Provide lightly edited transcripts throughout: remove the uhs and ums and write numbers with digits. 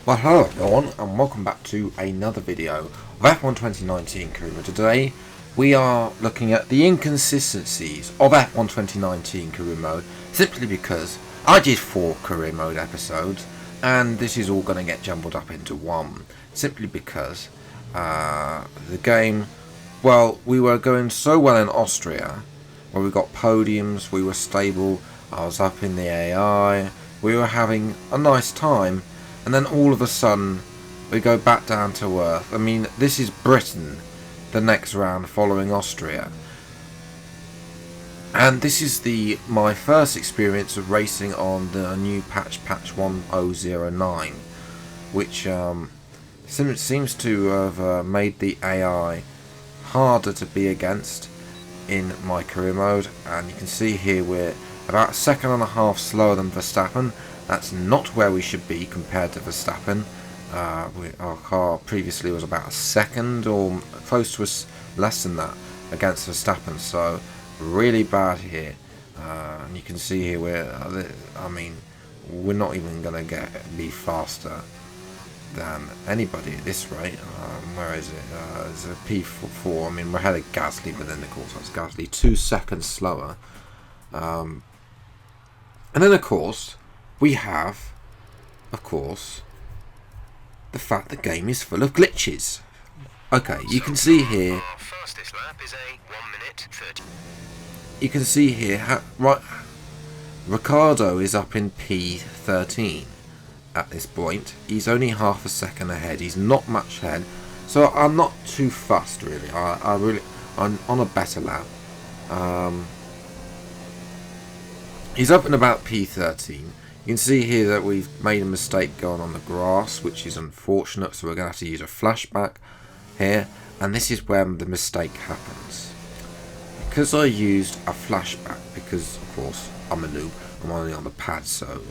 Well, hello everyone, and welcome back to another video of F1 2019 career mode. Today we are looking at the inconsistencies of F1 2019 career mode, simply because I did 4 career mode episodes and this is all going to get jumbled up into one, simply because the game, well, we were going so well in Austria where we got podiums, we were stable, I was up in the AI, we were having a nice time. And then all of a sudden, we go back down to earth. I mean, this is Britain, the next round following Austria. And this is my first experience of racing on the new patch 1009, which seems to have made the AI harder to be against in my career mode. And you can see here we're about a second and a half slower than Verstappen. That's not where we should be compared to Verstappen. Our car previously was about a second or close to less than that against Verstappen, so really bad here. And you can see here we're not even going to be faster than anybody at this rate. Where is it? It's a P4. I mean, we're ahead of Gasly, but then of course that's Gasly 2 seconds slower. And then of course we have, the fact the game is full of glitches. Okay, you can see here. You can see here, right? Ricardo is up in P13 at this point. He's only half a second ahead. He's not much ahead, so I'm not too fussed really. I'm on a better lap. He's up in about P13. You can see here that we've made a mistake going on the grass, which is unfortunate, so we're going to have to use a flashback here, and this is where the mistake happens. Because I used a flashback, because of course I'm a noob, I'm only on the pad, so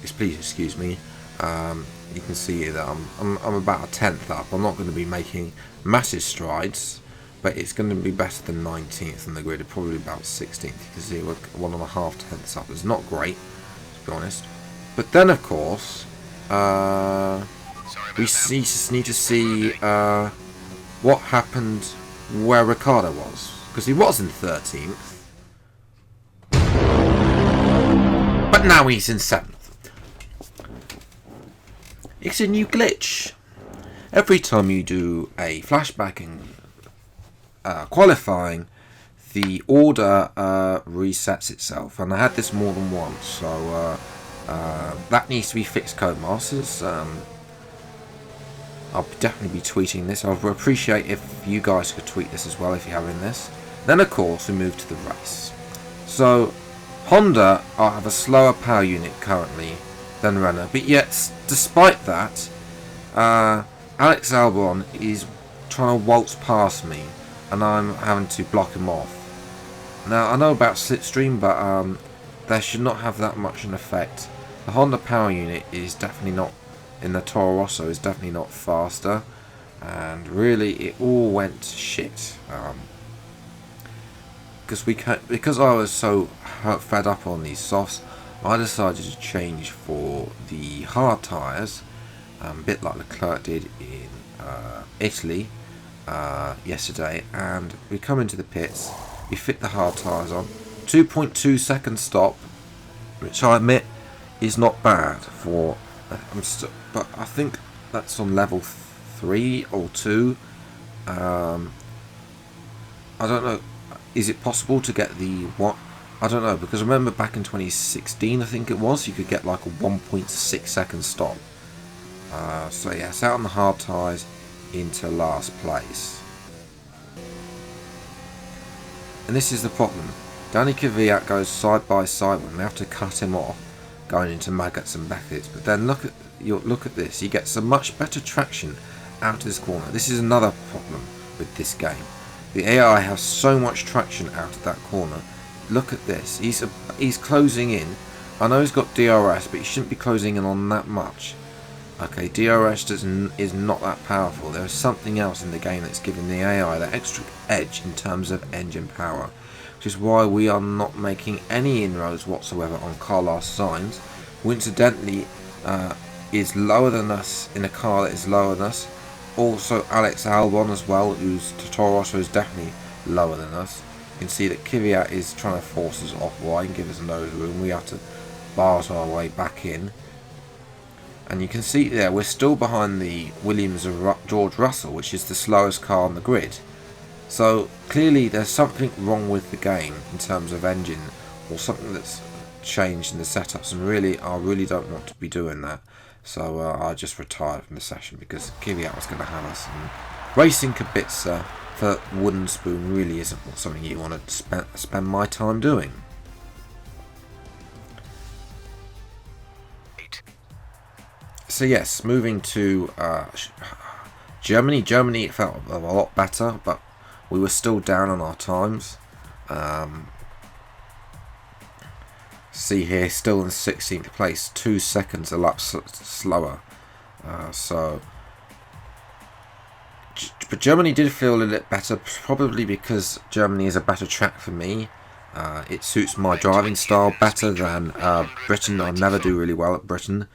please excuse me. You can see here that I'm about a tenth up. I'm not going to be making massive strides, but it's going to be better than 19th on the grid, probably about 16th. You can see we're 1.5 tenths up. It's not great, to be honest. But then, of course, we just need to see what happened where Ricardo was, because he was in 13th, but now he's in 7th. It's a new glitch. Every time you do a flashback in qualifying, the order resets itself, and I had this more than once, so that needs to be fixed, Codemasters. I'll definitely be tweeting this. I would appreciate if you guys could tweet this as well if you're having this. Then of course we move to the race. So Honda have a slower power unit currently than Renault, but yet despite that, Alex Albon is trying to waltz past me, and I'm having to block him off. Now, I know about slipstream, but they should not have that much an effect. The Honda power unit is definitely not, in the Toro Rosso, is definitely not faster, and really it all went to shit. Because I was so fed up on these softs, I decided to change for the hard tyres, a bit like Leclerc did in Italy yesterday, and we come into the pits, we fit the hard tyres on, 2.2 second stop, which I admit is not bad for, but I think that's on level 3 or 2. I don't know, is it possible to get the what? I don't know, because I remember back in 2016 I think it was, you could get like a 1.6 second stop. So yeah, it's out on the hard tyres into last place. And this is the problem. Danny Kvyat goes side by side when we have to cut him off, going into Maggots and Beckett's. But then look at this. He gets a much better traction out of this corner. This is another problem with this game. The AI has so much traction out of that corner. Look at this. He's closing in. I know he's got DRS, but he shouldn't be closing in on that much. Okay, DRS is not that powerful. There is something else in the game that's giving the AI that extra edge in terms of engine power, which is why we are not making any inroads whatsoever on Carlos Sainz, who incidentally is lower than us in a car that is lower than us. Also Alex Albon as well, who's Toro Rosso is definitely lower than us. You can see that Kvyat is trying to force us off wide and give us no room. We have to bars our way back in. And you can see there we're still behind the Williams of George Russell, which is the slowest car on the grid. So clearly there's something wrong with the game in terms of engine, or something that's changed in the setups, and really I really don't want to be doing that. So I just retired from the session because Kvyat was going to have us, and racing Kubica for wooden spoon really isn't something you want to spend my time doing. So yes, moving to Germany. Germany felt a lot better, but we were still down on our times. See here, still in 16th place, 2 seconds a lap slower. But Germany did feel a little bit better, probably because Germany is a better track for me. It suits my driving style better than Britain. I never do really well at Britain.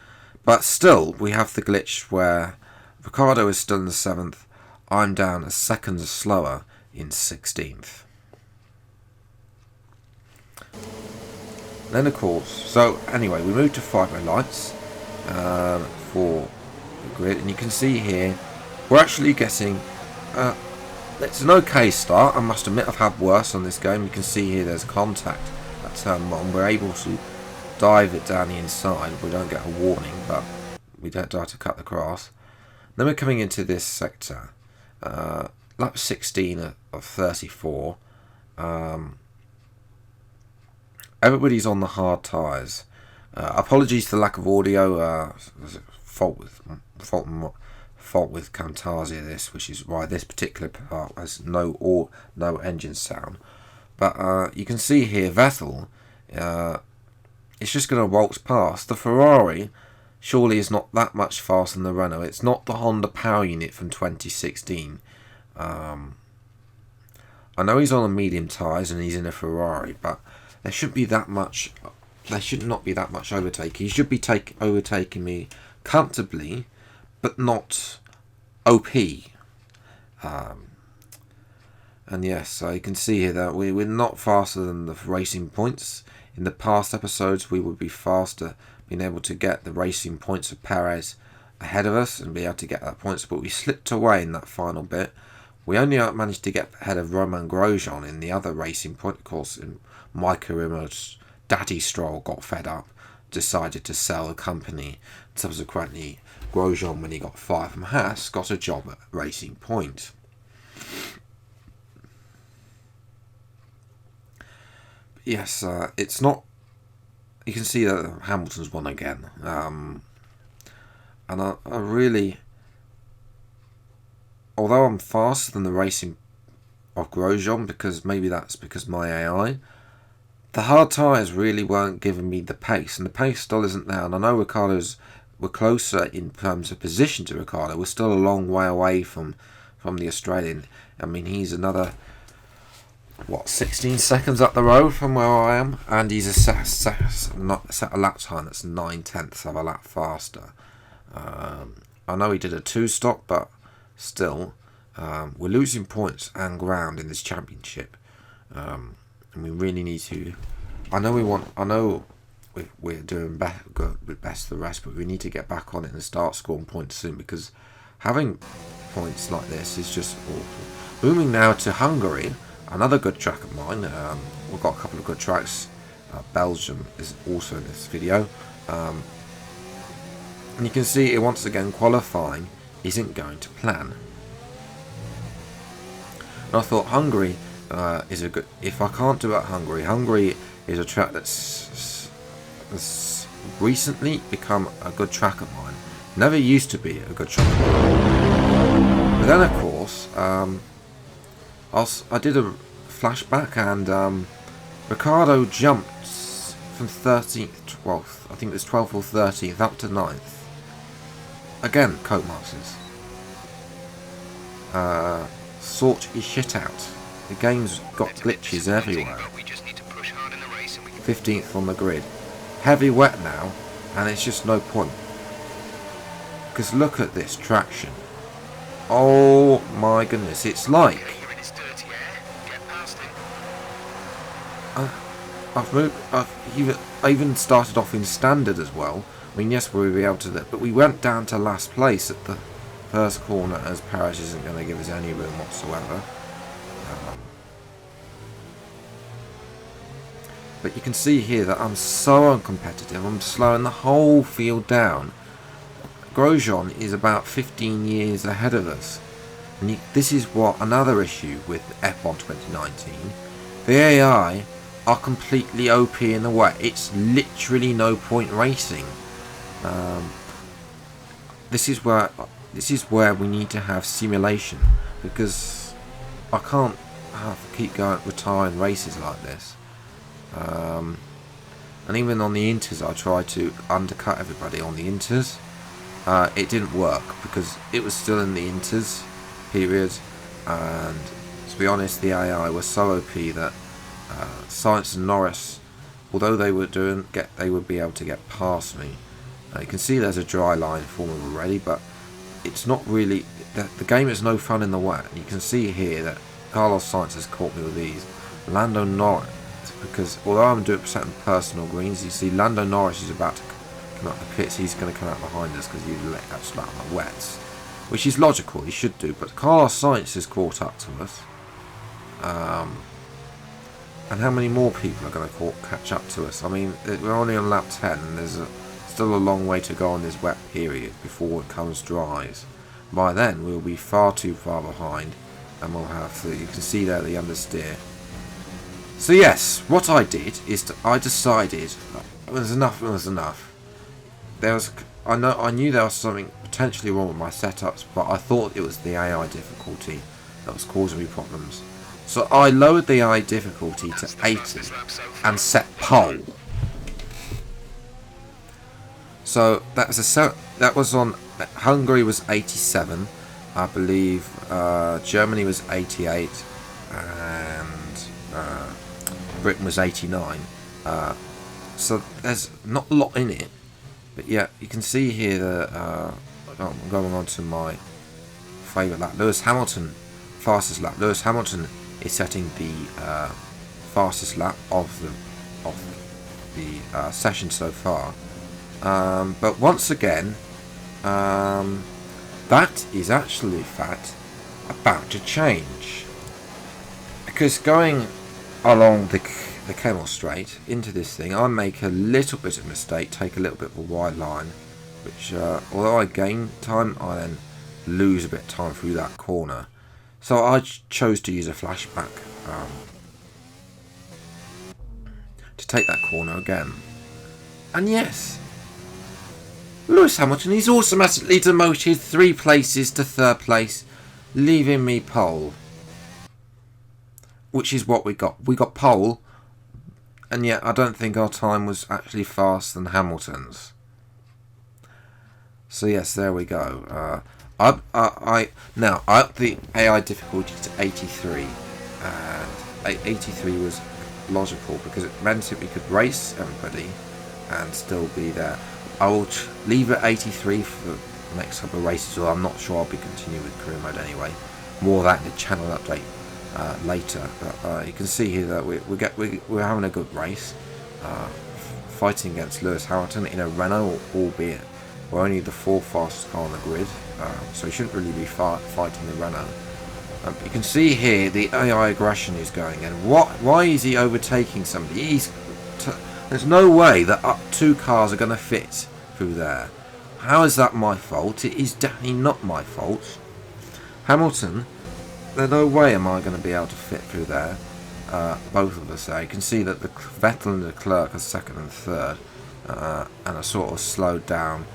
But still, we have the glitch where Ricciardo is still in the 7th. I'm down a second slower in 16th. Then of course, so anyway, we moved to FIBO lights for the grid, and you can see here we're actually getting it's an okay start. I must admit I've had worse on this game. You can see here there's contact at turn 1. We're able to dive it down the inside. We don't get a warning, but we don't have to cut the grass. Then we're coming into this sector, lap 16 of 34. Everybody's on the hard tyres. Apologies for the lack of audio. Fault with Camtasia this, which is why this particular part has no engine sound. But you can see here Vettel, it's just going to waltz past. The Ferrari surely is not that much faster than the Renault. It's not the Honda power unit from 2016. I know he's on a medium tyres and he's in a Ferrari, but there shouldn't be that much. There should not be that much overtaking. He should be overtaking me comfortably, but not OP. And yes, so you can see here that we're not faster than the racing points. In the past episodes, we would be faster, being able to get the racing points of Perez ahead of us and be able to get that points, but we slipped away in that final bit. We only managed to get ahead of Romain Grosjean in the other racing point. Of course, in Micah Rimmer's Daddy Stroll got fed up, decided to sell the company. Subsequently, Grosjean, when he got fired from Haas, got a job at Racing Point. Yes, it's not. You can see that Hamilton's won again, and I really, although I'm faster than the racing of Grosjean, because maybe that's because my AI, the hard tyres really weren't giving me the pace, and the pace still isn't there. And I know we're closer in terms of position to Ricciardo. We're still a long way away from the Australian. I mean, he's another 16 seconds up the road from where I am, and he's set a lap time that's 9/10 of a lap faster. I know he did a 2-stop, but still, we're losing points and ground in this championship, and we really need to. I know we're doing good with best of the rest, but we need to get back on it and start scoring points soon, because having points like this is just awful. Moving now to Hungary. Another good track of mine. We've got a couple of good tracks. Belgium is also in this video. And you can see it once again, qualifying isn't going to plan. And I thought Hungary is a good. If I can't do it at Hungary, Hungary is a track that's recently become a good track of mine. Never used to be a good track of mine. But then of course, I did a flashback, and Ricciardo jumped from 13th, 12th, I think it was 12th or 13th, up to 9th. Again, Codemasters. Sort your shit out. The game's got glitches everywhere. 15th on the grid. Heavy wet now, and it's just no point. because look at this traction. Oh my goodness, it's like I even started off in standard as well. I mean, yes, we'll be able to, but we went down to last place at the first corner, as Paris isn't going to give us any room whatsoever. But you can see here that I'm so uncompetitive. I'm slowing the whole field down. Grosjean is about 15 years ahead of us. And this is what another issue with F1 2019. The AI are completely OP in the way. It's literally no point racing. This is where we need to have simulation, because I can't keep going retiring races like this. And even on the inters, I tried to undercut everybody on the inters. It didn't work because it was still in the inters period, and to be honest, the AI was so OP that Sainz and Norris, although they would be able to get past me. You can see there's a dry line forming already, but it's not really. The game is no fun in the wet. You can see here that Carlos Sainz has caught me with these. Lando Norris, because although I'm doing certain personal greens, you see Lando Norris is about to come out the pits. He's going to come out behind us because he let that slap on the wets, which is logical. He should do, but Carlos Sainz has caught up to us. And how many more people are going to catch up to us? I mean, we're only on lap 10, and there's still a long way to go on this wet period before it comes dries. By then, we'll be far too far behind, and we'll have to. You can see there the understeer. So yes, what I did is I decided it was enough. It was enough. I knew there was something potentially wrong with my setups, but I thought it was the AI difficulty that was causing me problems. So I lowered the AI difficulty to 80 and set pole. So that was on Hungary was 87, I believe. Germany was 88, and Britain was 89. So there's not a lot in it, but yeah, you can see here that I'm going on to my favourite lap. Lewis Hamilton, fastest lap. Lewis Hamilton is setting the fastest lap of the session so far. But once again, that is actually in fact about to change, because going along the Kemmel Straight into this thing, I make a little bit of a mistake, take a little bit of a wide line, which although I gain time, I then lose a bit of time through that corner. So I chose to use a flashback to take that corner again. And yes, Lewis Hamilton is automatically demoted 3 places to 3rd place, leaving me pole. Which is what we got. We got pole, and yet I don't think our time was actually faster than Hamilton's. So yes, there we go. I upped the AI difficulty to 83, and 83 was logical because it meant that we could race everybody and still be there. I will leave it 83 for the next couple of races, so I'm not sure I'll be continuing with career mode anyway. More of that in the channel update later. But you can see here that we're having a good race, fighting against Lewis Hamilton in a Renault, albeit we're only the 4th fastest car on the grid, so he shouldn't really be fighting the Renault. You can see here the AI aggression is going, and why is he overtaking somebody? There's no way that up 2 cars are going to fit through there. How is that my fault? It is definitely not my fault. Hamilton, there's no way am I going to be able to fit through there. Both of us there. You can see that the Vettel and the Leclerc are 2nd and 3rd, and are sort of slowed down.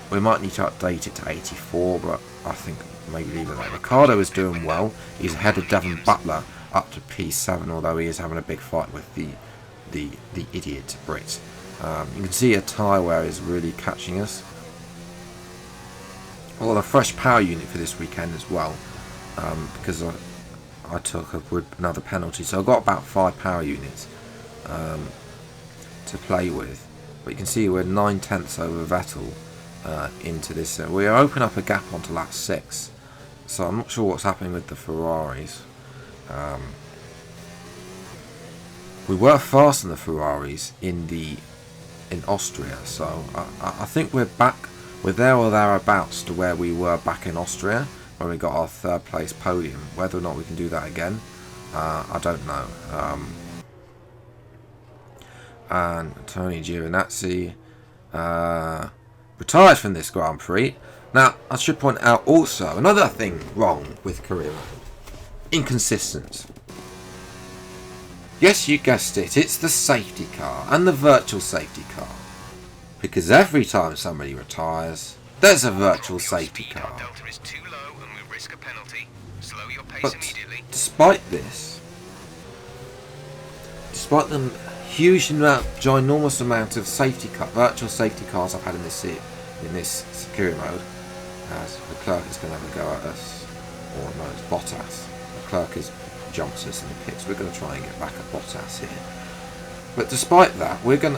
We might need to update it to 84, but I think maybe leave it there. Ricciardo is doing well. He's ahead of Devon Butler up to P7, although he is having a big fight with the idiot Brit. You can see a tyre wear is really catching us. Well, a fresh power unit for this weekend as well, because I took another penalty, so I've got about 5 power units to play with. But you can see we're 9/10 over Vettel, into this. We open up a gap onto lap 6, so I'm not sure what's happening with the Ferraris. We were fast on the Ferraris in Austria, so I think we're there or thereabouts to where we were back in Austria when we got our 3rd place podium. Whether or not we can do that again, I don't know. And Tony Giovinazzi retires from this Grand Prix. Now, I should point out also another thing wrong with career mode: inconsistent. Yes, you guessed it, it's the safety car and the virtual safety car. Because every time somebody retires, there's a virtual safety car. But despite this, despite the ginormous amount of virtual safety cars I've had in this career mode, as Leclerc is going to have a go at us, or no, it's Bottas. Leclerc is jumps us in the pits. We're going to try and get back at Bottas here. But despite that, we get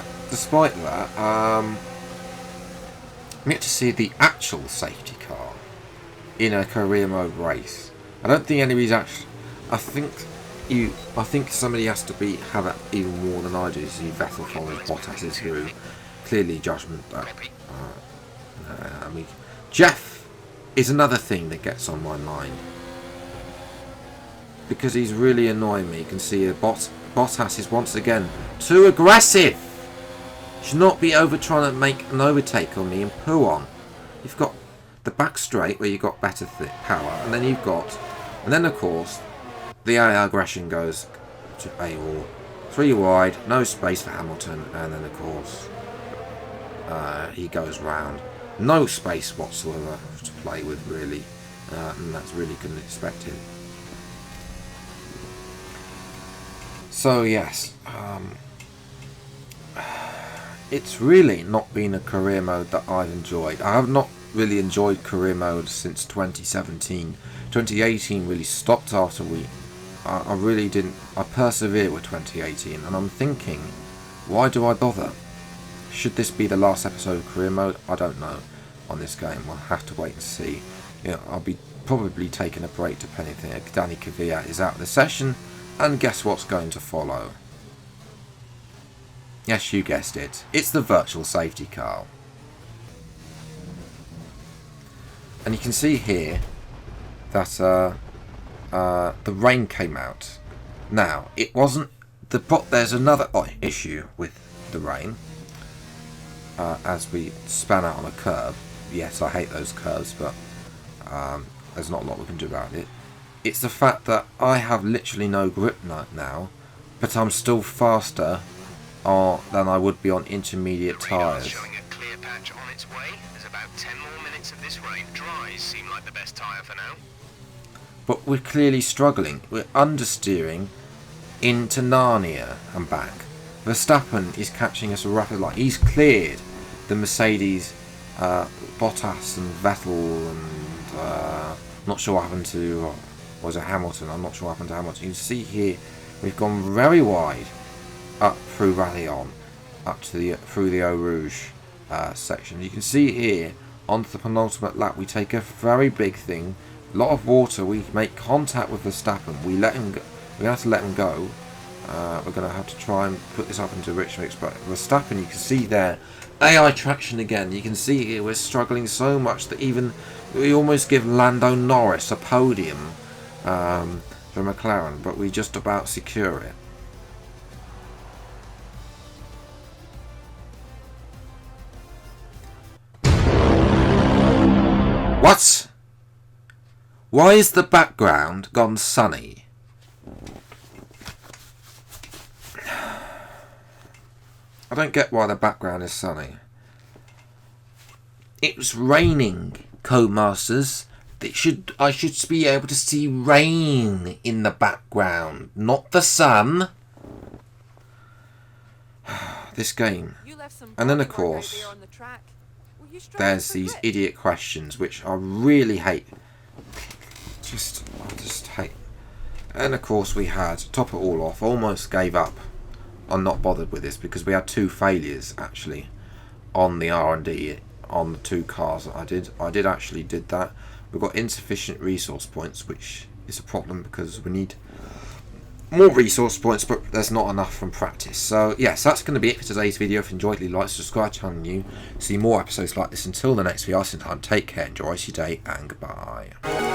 to see the actual safety car in a career mode race. I don't think anybody's actually. I think somebody has to have it even more than I do to see Vettel following Bottas is through. Clearly, judgment. Jeff is another thing that gets on my mind, because he's really annoying me. You can see Bottas is once again too aggressive. Should not be trying to make an overtake on me and poo on. You've got the back straight where you've got better power, and then of course the aggression goes to AWOL. 3 wide, no space for Hamilton, and then of course he goes round. No space whatsoever to play with, really, and that's really couldn't expect him. So yes, it's really not been a career mode that I've enjoyed. I have not really enjoyed career mode since 2017. 2018 really stopped after I really didn't. I persevered with 2018, and I'm thinking, why do I bother? Should this be the last episode of career mode? I don't know. On this game, we'll have to wait and see. I'll be probably taking a break depending if Danny Kvyat is out of the session. And guess what's going to follow? Yes, you guessed it. It's the virtual safety car. And you can see here that the rain came out. Now, it wasn't there's another issue with the rain. As we span out on a curb. Yes, I hate those curves, but there's not a lot we can do about it. It's the fact that I have literally no grip now, but I'm still faster than I would be on intermediate tyres. Showing a clear patch on its way. There's about 10 more minutes of this rain. Dries seem like the best tyre for now. But we're clearly struggling. We're understeering into Narnia and back. Verstappen is catching us a rapid line. He's cleared the Mercedes, Bottas and Vettel, and not sure what happened to was it Hamilton. I'm not sure what happened to Hamilton. You can see here we've gone very wide up through Raillon, up to through the Eau Rouge section. You can see here onto the penultimate lap we take a very big thing. A lot of water. We make contact with Verstappen. We let him go. We have to let him go. We're going to have to try and put this up into rich mix, but Verstappen, you can see there, AI traction again. You can see here we're struggling so much that even we almost give Lando Norris a podium for McLaren, but we just about secure it. What? Why is the background gone sunny? I don't get why the background is sunny. It was raining, Codemasters. I should be able to see rain in the background, not the sun. This game. And then of course, there's these idiot questions which I really hate. I just hate. And of course we had, to top it all off, almost gave up. I'm not bothered with this because we had 2 failures actually on the R&D on the 2 cars that I did. I did actually did that. We've got insufficient resource points, which is a problem because we need more resource points, but there's not enough from practice. So yes, that's going to be it for today's video. If you enjoyed, leave a like, subscribe to the channel new, see more episodes like this. Until the next video, take care, enjoy your day, and goodbye.